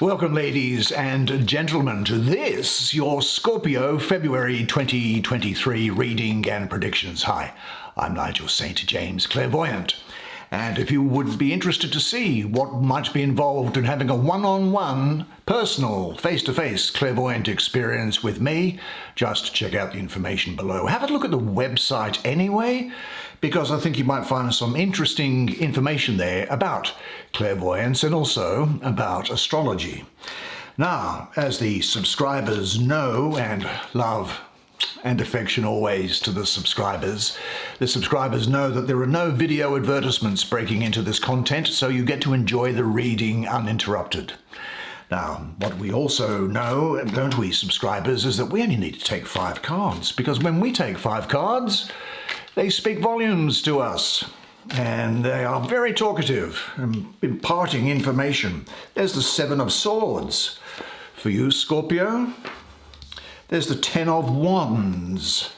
Welcome, ladies and gentlemen, to this, your Scorpio February 2023 reading and predictions. Hi, I'm Nigel Saint James, clairvoyant. And if you would be interested to see what might be involved in having a one-on-one, personal, face-to-face clairvoyant experience with me, just check out the information below. Have a look at the website anyway, because I think you might find some interesting information there about clairvoyance and also about astrology. Now, as the subscribers know and love and affection always to the subscribers know that there are no video advertisements breaking into this content, so you get to enjoy the reading uninterrupted. Now, what we also know, don't we, subscribers, is that we only need to take 5 cards, because when we take 5 cards, they speak volumes to us, and they are very talkative, imparting information. There's the 7 of Swords for you, Scorpio. There's the 10 of Wands.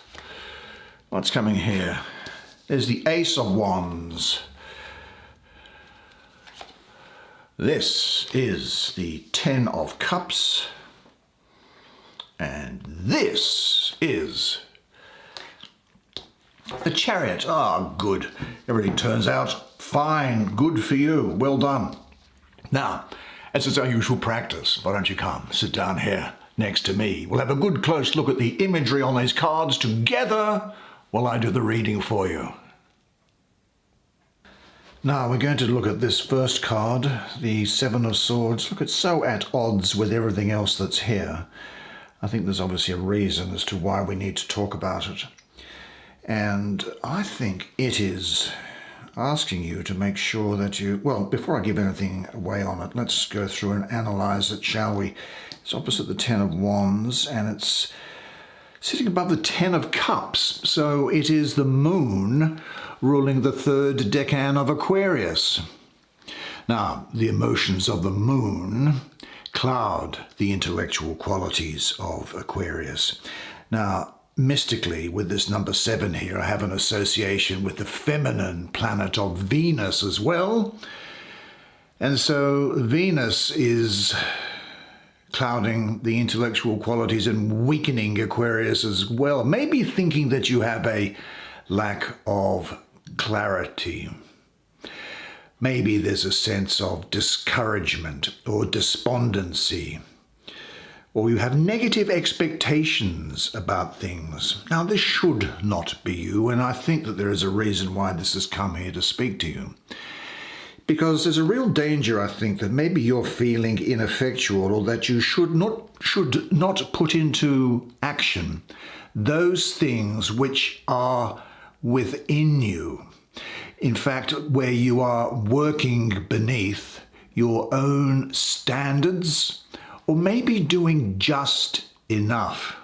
What's coming here? There's the Ace of Wands. This is the 10 of Cups. And this is the Chariot. Ah, good. Everything turns out fine. Good for you. Well done. Now, as is our usual practice, why don't you come, sit down here next to me. We'll have a good close look at the imagery on these cards together while I do the reading for you. Now we're going to look at this first card, the 7 of Swords. Look, it's so at odds with everything else that's here. I think there's obviously a reason as to why we need to talk about it. And I think it is asking you to make sure that you... Well, before I give anything away on it, let's go through and analyze it, shall we? It's opposite the 10 of Wands, and it's sitting above the 10 of Cups. So it is the moon ruling the 3rd decan of Aquarius. Now, the emotions of the moon cloud the intellectual qualities of Aquarius. Now, mystically, with this number 7 here, I have an association with the feminine planet of Venus as well. And so Venus is clouding the intellectual qualities and weakening Aquarius as well. Maybe thinking that you have a lack of clarity. Maybe there's a sense of discouragement or despondency, or you have negative expectations about things. Now, this should not be you, and I think that there is a reason why this has come here to speak to you. Because there's a real danger, I think, that maybe you're feeling ineffectual, or that you should not put into action those things which are within you. In fact, where you are working beneath your own standards, or maybe doing just enough.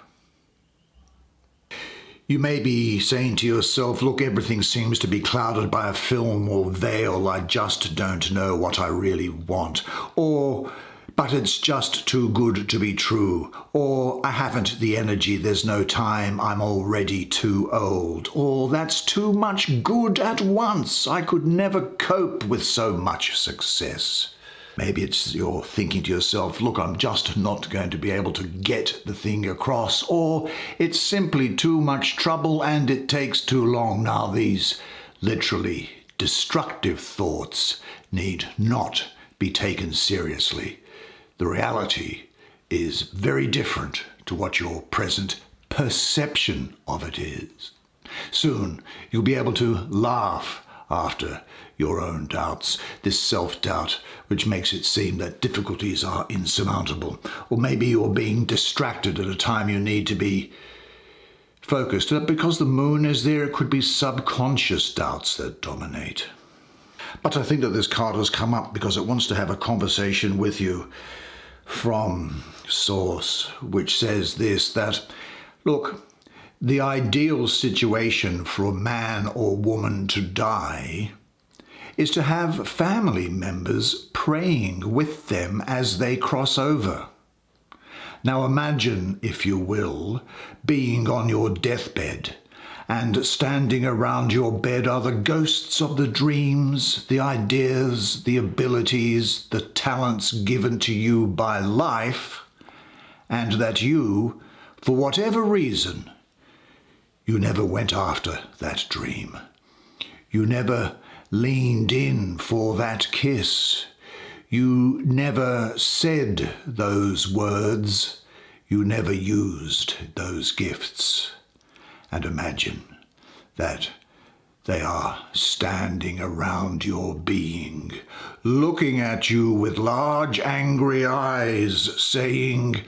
You may be saying to yourself, look, everything seems to be clouded by a film or veil. I just don't know what I really want. Or, but it's just too good to be true. Or, I haven't the energy, there's no time, I'm already too old. Or, that's too much good at once. I could never cope with so much success. Maybe it's you're thinking to yourself, look, I'm just not going to be able to get the thing across, or it's simply too much trouble and it takes too long. Now, these literally destructive thoughts need not be taken seriously. The reality is very different to what your present perception of it is. Soon, you'll be able to laugh after your own doubts, this self-doubt which makes it seem that difficulties are insurmountable. Or maybe you're being distracted at a time you need to be focused. Because the moon is there, it could be subconscious doubts that dominate. But I think that this card has come up because it wants to have a conversation with you from source, which says this, that, look, the ideal situation for a man or woman to die is to have family members praying with them as they cross over. Now imagine, if you will, being on your deathbed And standing around your bed are the ghosts of the dreams, the ideas, the abilities, the talents given to you by life, and that you, for whatever reason, you never went after that dream. You never leaned in for that kiss. You never said those words. You never used those gifts. And imagine that they are standing around your being, looking at you with large angry eyes, saying,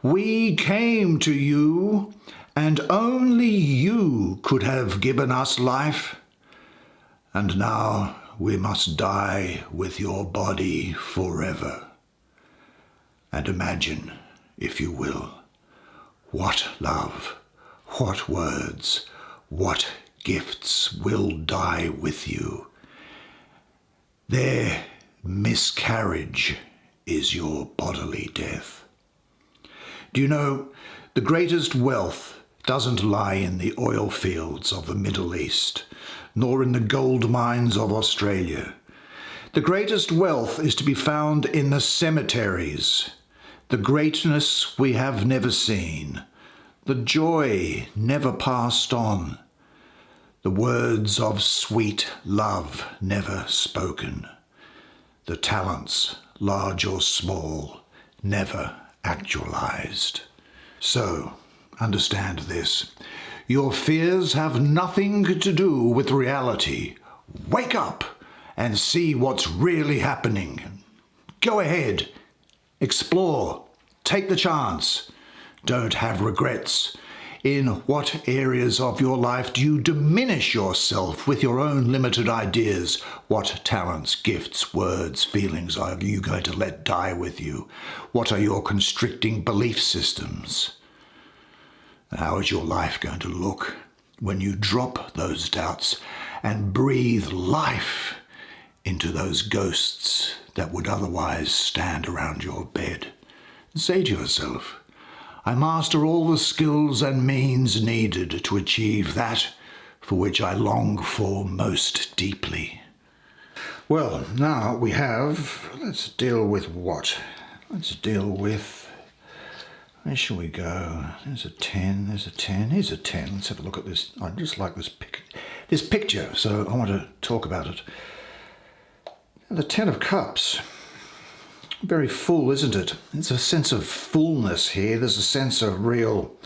"We came to you, and only you could have given us life. And now we must die with your body forever." And imagine, if you will, what love, what words, what gifts will die with you. Their miscarriage is your bodily death. Do you know, the greatest wealth doesn't lie in the oil fields of the Middle East, nor in the gold mines of Australia. The greatest wealth is to be found in the cemeteries, the greatness we have never seen, the joy never passed on, the words of sweet love never spoken, the talents, large or small, never actualized. So, understand this. Your fears have nothing to do with reality. Wake up and see what's really happening. Go ahead. Explore. Take the chance. Don't have regrets. In what areas of your life do you diminish yourself with your own limited ideas? What talents, gifts, words, feelings are you going to let die with you? What are your constricting belief systems? How is your life going to look when you drop those doubts and breathe life into those ghosts that would otherwise stand around your bed? Say to yourself, "I master all the skills and means needed to achieve that for which I long for most deeply." Well, now we have, let's deal with what? Let's deal with, where shall we go? There's a 10, there's a 10, here's a 10. Let's have a look at this. I just like this picture, so I want to talk about it. The 10 of Cups. Very full, isn't it? There's a sense of fullness here. There's a sense of real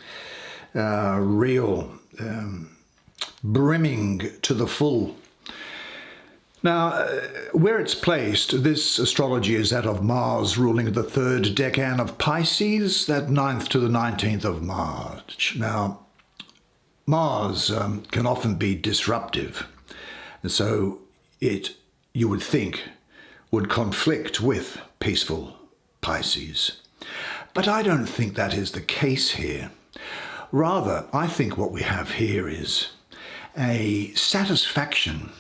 brimming to the full. Now, where it's placed, this astrology is that of Mars ruling the third decan of Pisces, that 9th to the 19th of March. Now, Mars can often be disruptive, and so you would think, would conflict with peaceful Pisces. But I don't think that is the case here. Rather, I think what we have here is a satisfaction,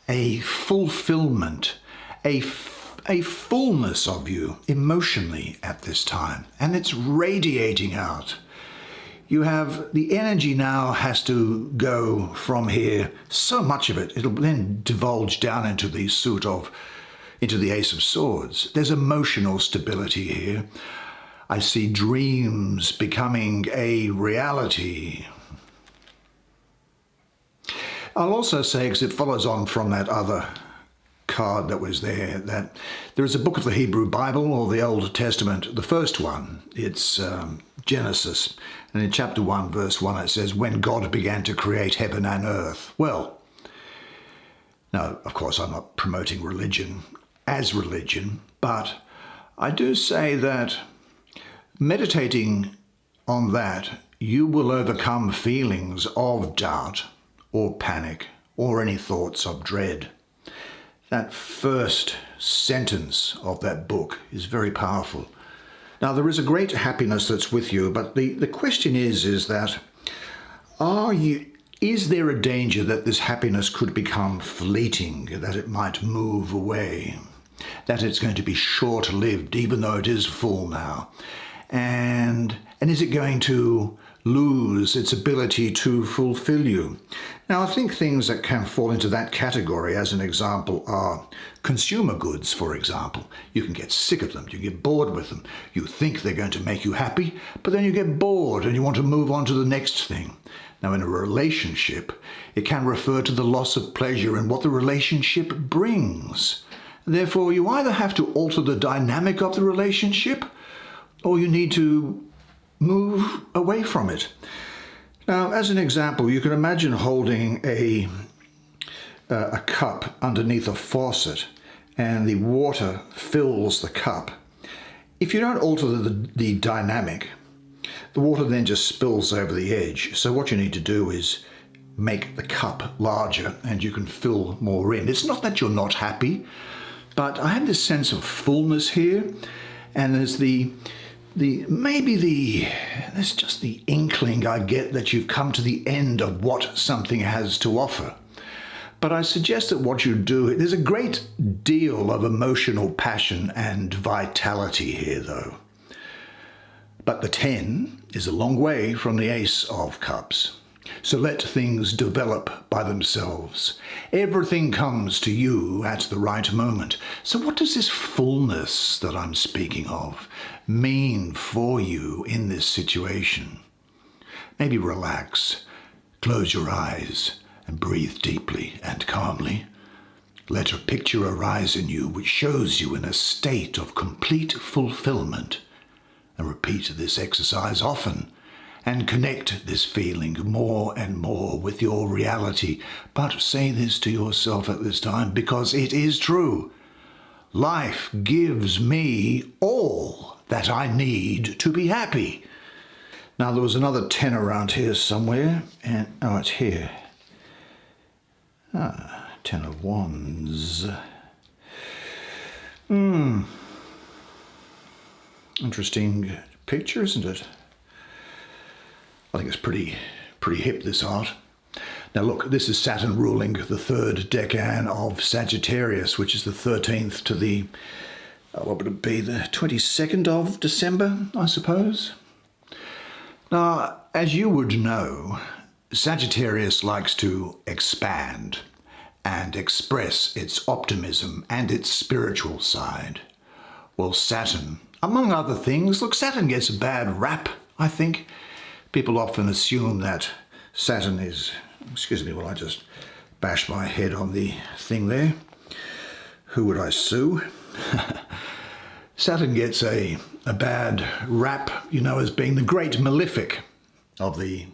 a fulfillment, a fullness of you emotionally at this time, and it's radiating out. You have, the energy now has to go from here, so much of it, it'll then divulge down into the into the Ace of Swords. There's emotional stability here. I see dreams becoming a reality. I'll also say, because it follows on from that other card that was there, that there is a book of the Hebrew Bible, or the Old Testament, the first one. It's Genesis. And in chapter 1, verse 1, it says, "When God began to create heaven and earth." Well, now, of course, I'm not promoting religion as religion, but I do say that meditating on that, you will overcome feelings of doubt or panic or any thoughts of dread. That first sentence of that book is very powerful. Now, there is a great happiness that's with you, but the question is that is there a danger that this happiness could become fleeting, that it might move away, that it's going to be short-lived, even though it is full now? And And is it going to lose its ability to fulfill you? Now, I think things that can fall into that category, as an example, are consumer goods, for example. You can get sick of them, you get bored with them. You think they're going to make you happy, but then you get bored and you want to move on to the next thing. Now, in a relationship, it can refer to the loss of pleasure in what the relationship brings. Therefore, you either have to alter the dynamic of the relationship, or you need to move away from it. Now, as an example, you can imagine holding a cup underneath a faucet and the water fills the cup. If you don't alter the dynamic, the water then just spills over the edge. So what you need to do is make the cup larger and you can fill more in. It's not that you're not happy, but I have this sense of fullness here, and there's there's just the inkling I get that you've come to the end of what something has to offer. But I suggest that what you do, there's a great deal of emotional passion and vitality here, though. But the 10 is a long way from the Ace of Cups. So let things develop by themselves. Everything comes to you at the right moment. So what does this fullness that I'm speaking of mean for you in this situation? Maybe relax, close your eyes, and breathe deeply and calmly. Let a picture arise in you which shows you in a state of complete fulfillment. And repeat this exercise often and connect this feeling more and more with your reality. But say this to yourself at this time, because it is true. Life gives me all that I need to be happy. Now, there was another 10 around here somewhere, and oh, it's here. 10 of Wands. Interesting picture, isn't it? I think it's pretty hip, this art. Now look, this is Saturn ruling the third decan of Sagittarius, which is the 13th to the, what would it be, the 22nd of December, I suppose. Now, as you would know, Sagittarius likes to expand and express its optimism and its spiritual side. Well, Saturn, among other things, look, Saturn gets a bad rap, I think. People often assume that Saturn is, excuse me while I just bash my head on the thing there. Who would I sue? Saturn gets a bad rap, you know, as being the great malefic of the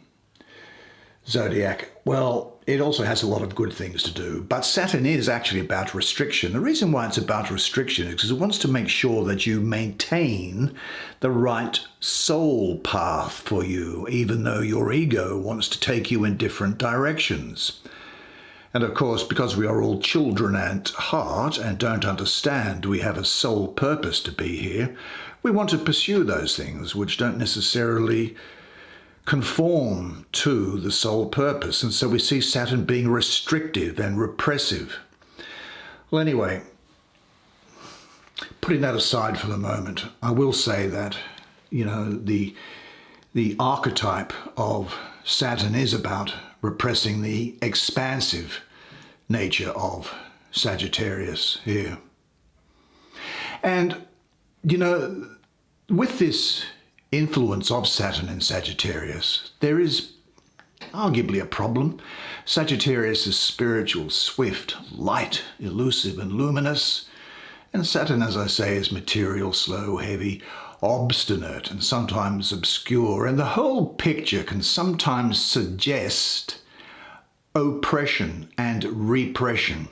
zodiac. Well, it also has a lot of good things to do, but Saturn is actually about restriction. The reason why it's about restriction is because it wants to make sure that you maintain the right soul path for you, even though your ego wants to take you in different directions. And of course, because we are all children at heart and don't understand we have a soul purpose to be here, we want to pursue those things which don't necessarily conform to the soul purpose. And so we see Saturn being restrictive and repressive. Well, anyway, putting that aside for the moment, I will say that, you know, the archetype of Saturn is about repressing the expansive nature of Sagittarius here. And, you know, with this influence of Saturn in Sagittarius, there is arguably a problem. Sagittarius is spiritual, swift, light, elusive and luminous. And Saturn, as I say, is material, slow, heavy, obstinate and sometimes obscure. And the whole picture can sometimes suggest oppression and repression.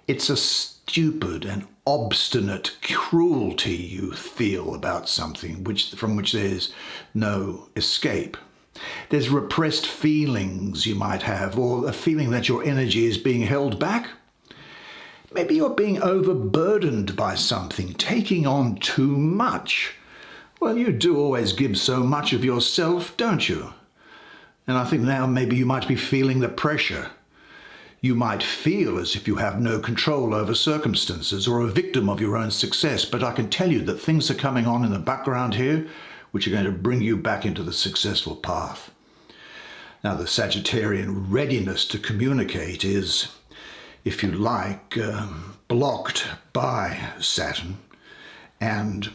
It's a stupid and obstinate cruelty you feel about something from which there's no escape. There's repressed feelings you might have, or a feeling that your energy is being held back. Maybe you're being overburdened by something, taking on too much. Well, you do always give so much of yourself, don't you? And I think now maybe you might be feeling the pressure. You might feel as if you have no control over circumstances or a victim of your own success, but I can tell you that things are coming on in the background here which are going to bring you back into the successful path. Now, the Sagittarian readiness to communicate is, if you like, blocked by Saturn, and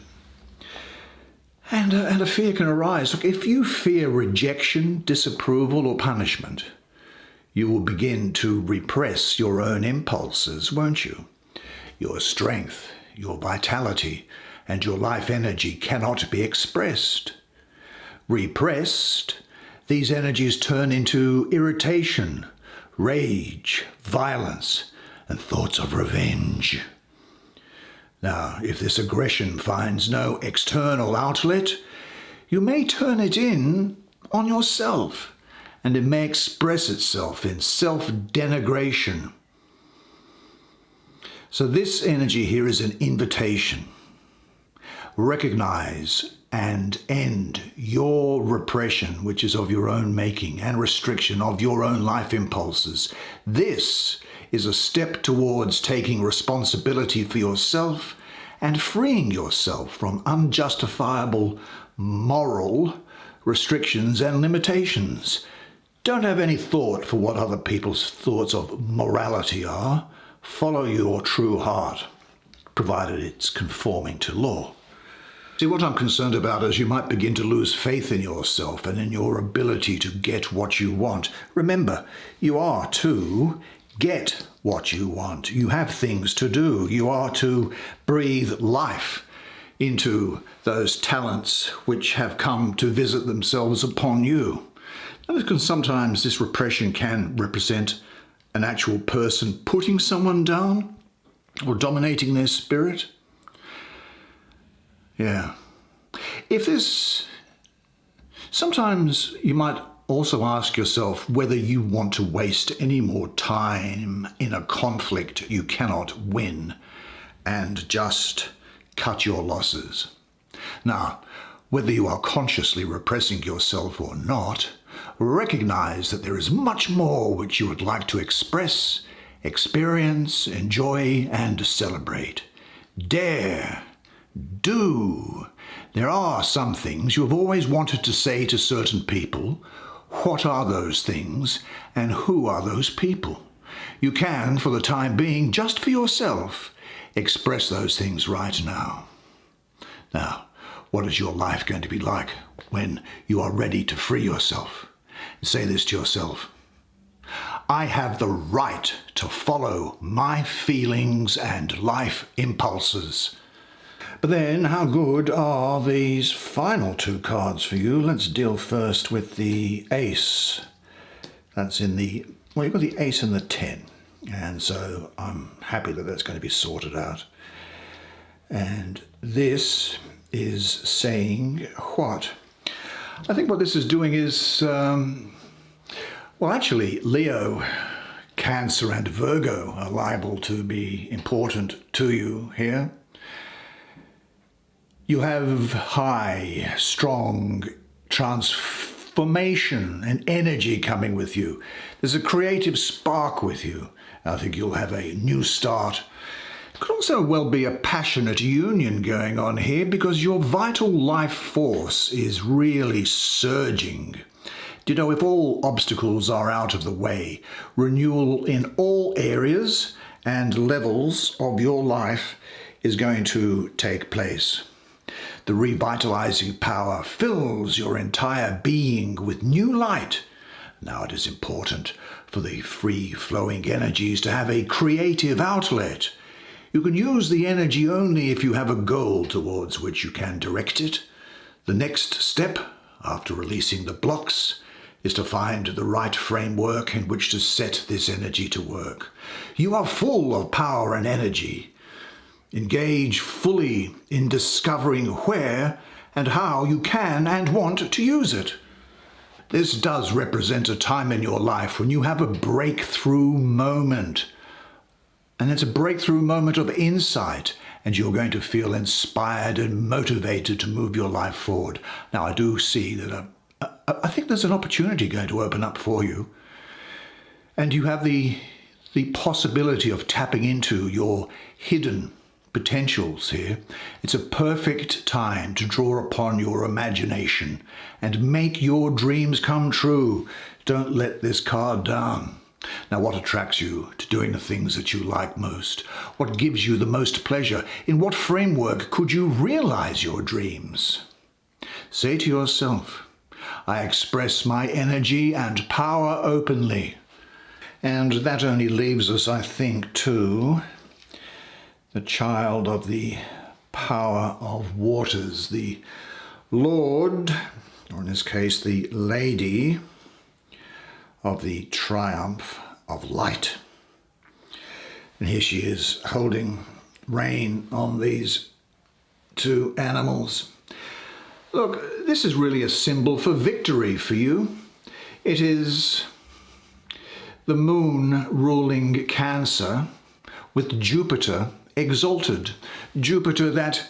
a fear can arise. Look, if you fear rejection, disapproval, or punishment, you will begin to repress your own impulses, won't you? Your strength, your vitality, and your life energy cannot be expressed. Repressed, these energies turn into irritation, rage, violence, and thoughts of revenge. Now, if this aggression finds no external outlet, you may turn it in on yourself, and it may express itself in self-denigration. So this energy here is an invitation. Recognize and end your repression, which is of your own making, and restriction of your own life impulses. This is a step towards taking responsibility for yourself and freeing yourself from unjustifiable moral restrictions and limitations. Don't have any thought for what other people's thoughts of morality are. Follow your true heart, provided it's conforming to law. See, what I'm concerned about is you might begin to lose faith in yourself and in your ability to get what you want. Remember, you are to get what you want. You have things to do. You are to breathe life into those talents which have come to visit themselves upon you. And because sometimes this repression can represent an actual person putting someone down or dominating their spirit. Yeah. Sometimes you might also ask yourself whether you want to waste any more time in a conflict you cannot win and just cut your losses. Now, whether you are consciously repressing yourself or not, recognize that there is much more which you would like to express, experience, enjoy, and celebrate. Dare. Do. There are some things you have always wanted to say to certain people. What are those things, and who are those people? You can, for the time being, just for yourself, express those things right now. Now, what is your life going to be like when you are ready to free yourself? Say this to yourself. I have the right to follow my feelings and life impulses. But then, how good are these final two cards for you? Let's deal first with the ace. That's in the, well, you've got the ace and the 10. And so I'm happy that that's going to be sorted out. And this is saying what? I think what this is doing is, well, actually, Leo, Cancer, and Virgo are liable to be important to you here. You have high, strong transformation and energy coming with you. There's a creative spark with you. I think you'll have a new start. It could also well be a passionate union going on here because your vital life force is really surging. Do you know, if all obstacles are out of the way, renewal in all areas and levels of your life is going to take place. The revitalizing power fills your entire being with new light. Now it is important for the free-flowing energies to have a creative outlet. You can use the energy only if you have a goal towards which you can direct it. The next step, after releasing the blocks, is to find the right framework in which to set this energy to work. You are full of power and energy. Engage fully in discovering where and how you can and want to use it. This does represent a time in your life when you have a breakthrough moment. And it's a breakthrough moment of insight, and you're going to feel inspired and motivated to move your life forward. Now, I do see that I think there's an opportunity going to open up for you. And you have the possibility of tapping into your hidden potentials here. It's a perfect time to draw upon your imagination and make your dreams come true. Don't let this card down. Now, what attracts you to doing the things that you like most? What gives you the most pleasure? In what framework could you realize your dreams? Say to yourself, I express my energy and power openly. And that only leaves us, I think, to the child of the power of waters, the Lord, or in this case, the Lady of the triumph of light. And here she is holding rein on these two animals. Look, this is really a symbol for victory for you. It is the moon ruling Cancer with Jupiter exalted. Jupiter, that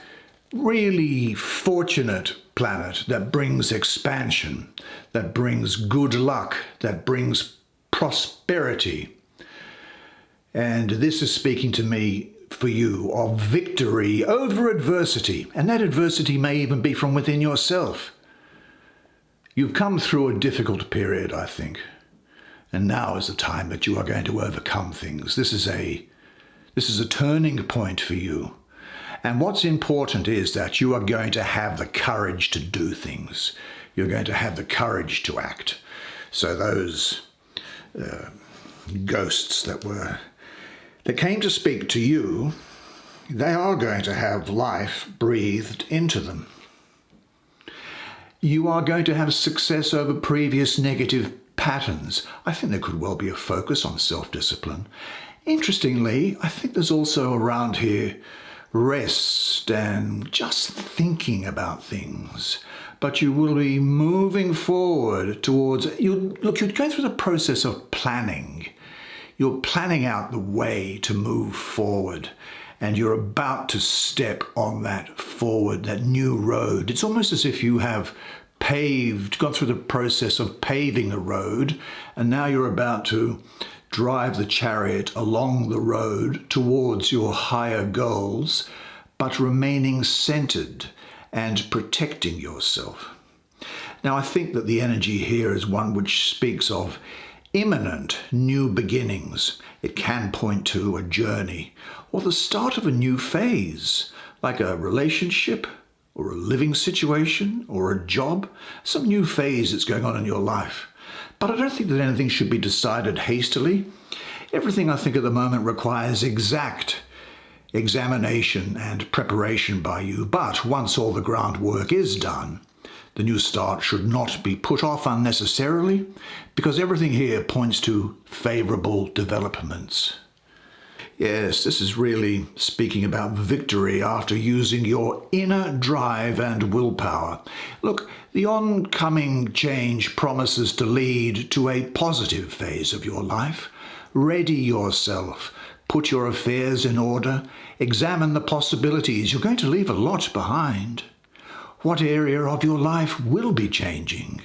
really fortunate planet that brings expansion, that brings good luck, that brings prosperity. And this is speaking to me for you of victory over adversity. And that adversity may even be from within yourself. You've come through a difficult period, I think. And now is the time that you are going to overcome things. This is a turning point for you. And what's important is that you are going to have the courage to do things. You're going to have the courage to act. So those ghosts that came to speak to you, they are going to have life breathed into them. You are going to have success over previous negative patterns. I think there could well be a focus on self-discipline. Interestingly, I think there's also around here rest and just thinking about things. But you will be moving forward towards, you're going through the process of planning. You're planning out the way to move forward, and you're about to step on that forward, that new road. It's almost as if you have gone through the process of paving the road, and now you're about to drive the chariot along the road towards your higher goals, but remaining centered and protecting yourself. Now, I think that the energy here is one which speaks of imminent new beginnings. It can point to a journey or the start of a new phase, like a relationship or a living situation or a job, some new phase that's going on in your life. But I don't think that anything should be decided hastily. Everything, I think, at the moment requires exact examination and preparation by you. But once all the groundwork is done, the new start should not be put off unnecessarily, because everything here points to favorable developments. Yes, this is really speaking about victory after using your inner drive and willpower. Look, the oncoming change promises to lead to a positive phase of your life. Ready yourself. Put your affairs in order. Examine the possibilities. You're going to leave a lot behind. What area of your life will be changing?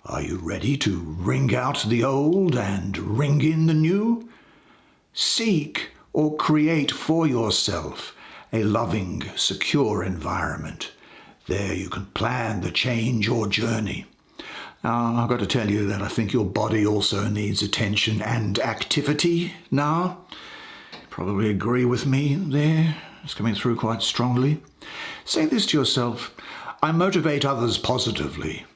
Are you ready to ring out the old and ring in the new? Seek or create for yourself a loving, secure environment. There you can plan the change or journey. Now, I've got to tell you that I think your body also needs attention and activity now. Probably agree with me there. It's coming through quite strongly. Say this to yourself: I motivate others positively.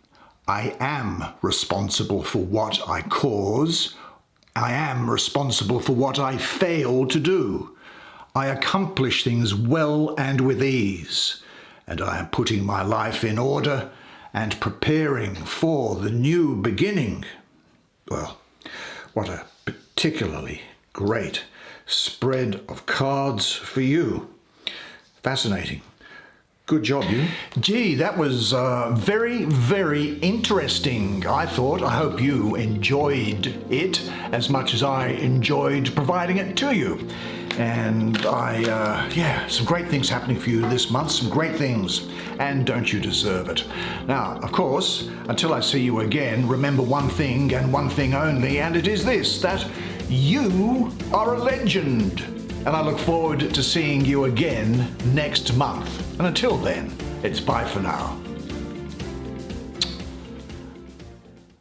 I am responsible for what I cause. I am responsible for what I fail to do. I accomplish things well and with ease, and I am putting my life in order and preparing for the new beginning. Well, what a particularly great spread of cards for you. Fascinating. Good job, you. Gee, that was very, very interesting, I thought. I hope you enjoyed it as much as I enjoyed providing it to you. And some great things happening for you this month, some great things. And don't you deserve it? Now, of course, until I see you again, remember one thing and one thing only, and it is this, that you are a legend. and I look forward to seeing you again next month. And until then, it's bye for now.